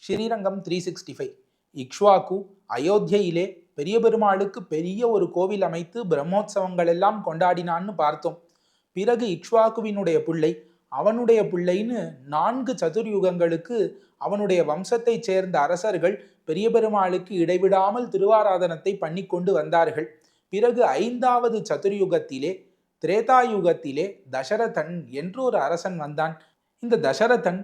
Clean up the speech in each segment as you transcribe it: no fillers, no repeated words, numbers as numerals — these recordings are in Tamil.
ஸ்ரீரங்கம் 365 இக்ஷ்வாக்கு அயோத்தியிலே பெரிய பெருமாளுக்கு பெரிய ஒரு கோவில் அமைத்து பிரம்மோற்சவங்கள் எல்லாம் கொண்டாடினான்னு பார்த்தோம். பிறகு இக்ஷ்வாக்குவினுடைய பிள்ளை அவனுடைய பிள்ளைன்னு 4 சதுர்யுகங்களுக்கு அவனுடைய வம்சத்தை சேர்ந்த அரசர்கள் பெரிய பெருமாளுக்கு இடைவிடாமல் திருவாராதனத்தை பண்ணி கொண்டு வந்தார்கள். பிறகு 5வது சதுர்யுகத்திலே திரேதாயுகத்திலே தசரதன் என்று ஒரு அரசன் வந்தான். இந்த தசரதன்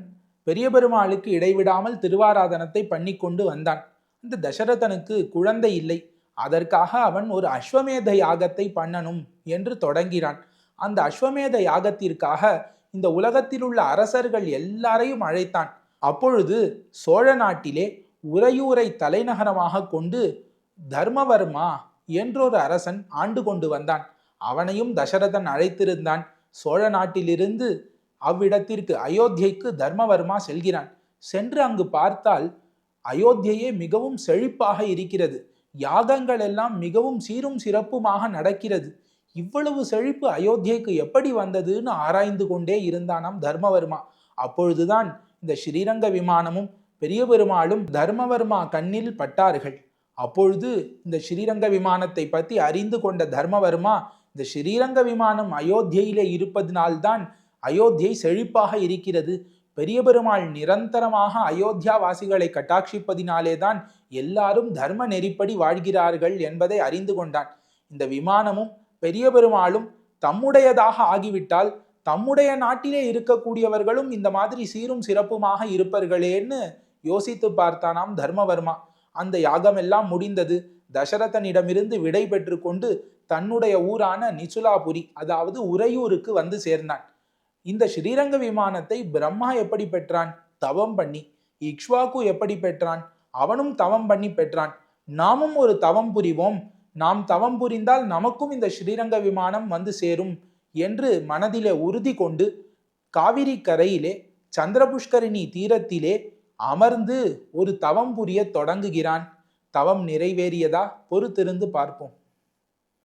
பெரிய பெருமாளுக்கு இடைவிடாமல் திருவாராதனத்தை பண்ணி கொண்டு வந்தான். இந்த தசரதனுக்கு குழந்தை இல்லை. அதற்காக அவன் ஒரு அஸ்வமேத யாகத்தை பண்ணணும் என்று தொடங்கிறான். அந்த அஸ்வமேத யாகத்திற்காக இந்த உலகத்தில் உள்ள அரசர்கள் எல்லாரையும் அழைத்தான். அப்பொழுது சோழ நாட்டிலே உறையூரை தலைநகரமாக கொண்டு தர்மவர்மா என்றொரு அரசன் ஆண்டு கொண்டு வந்தான். அவனையும் தசரதன் அழைத்திருந்தான். சோழ நாட்டிலிருந்து அவ்விடத்திற்கு அயோத்தியைக்கு தர்மவர்மா செல்கிறான். சென்று அங்கு பார்த்தால் அயோத்தியே மிகவும் செழிப்பாக இருக்கிறது. யாகங்கள் எல்லாம் மிகவும் சீரும் சிறப்புமாக நடக்கிறது. இவ்வளவு செழிப்பு அயோத்தியைக்கு எப்படி வந்ததுன்னு ஆராய்ந்து கொண்டே இருந்தானாம் தர்மவர்மா. அப்பொழுதுதான் இந்த ஸ்ரீரங்க விமானமும் பெரிய பெருமாளும் தர்மவர்மா கண்ணில் பட்டார்கள். அப்பொழுது இந்த ஸ்ரீரங்க விமானத்தை பற்றி அறிந்து கொண்ட தர்மவர்மா, இந்த ஸ்ரீரங்க விமானம் அயோத்தியிலே இருப்பதனால்தான் அயோத்தியை செழிப்பாக இருக்கிறது. பெரிய பெருமாள் நிரந்தரமாக அயோத்தியா வாசிகளை கட்டாட்சிப்பதினாலே தான் எல்லாரும் தர்ம நெறிப்படி வாழ்கிறார்கள் என்பதை அறிந்து கொண்டான். இந்த விமானமும் பெரிய பெருமாளும் தம்முடையதாக ஆகிவிட்டால் தம்முடைய நாட்டிலே இருக்கக்கூடியவர்களும் இந்த மாதிரி சீரும் சிறப்புமாக இருப்பார்களேன்னு யோசித்து பார்த்தானாம் தர்மவர்மா. அந்த யாகம் எல்லாம் முடிந்தது. தசரதனிடமிருந்து விடை பெற்று கொண்டு தன்னுடைய ஊரான நிசுலாபுரி, அதாவது உறையூருக்கு வந்து சேர்ந்தான். இந்த ஸ்ரீரங்க விமானத்தை பிரம்மா எப்படி பெற்றான்? தவம் பண்ணி. இக்ஷ்வாக்கு எப்படி பெற்றான்? அவனும் தவம் பண்ணி பெற்றான். நாமும் ஒரு தவம் புரிவோம். நாம் தவம் புரிந்தால் நமக்கும் இந்த ஸ்ரீரங்க விமானம் வந்து சேரும் என்று மனதிலே உறுதி கொண்டு காவிரி கரையிலே சந்திரபுஷ்கரிணி தீரத்திலே அமர்ந்து ஒரு தவம் புரிய தொடங்குகிறான். தவம் நிறைவேறியதா? பொறுத்திருந்து பார்ப்போம்.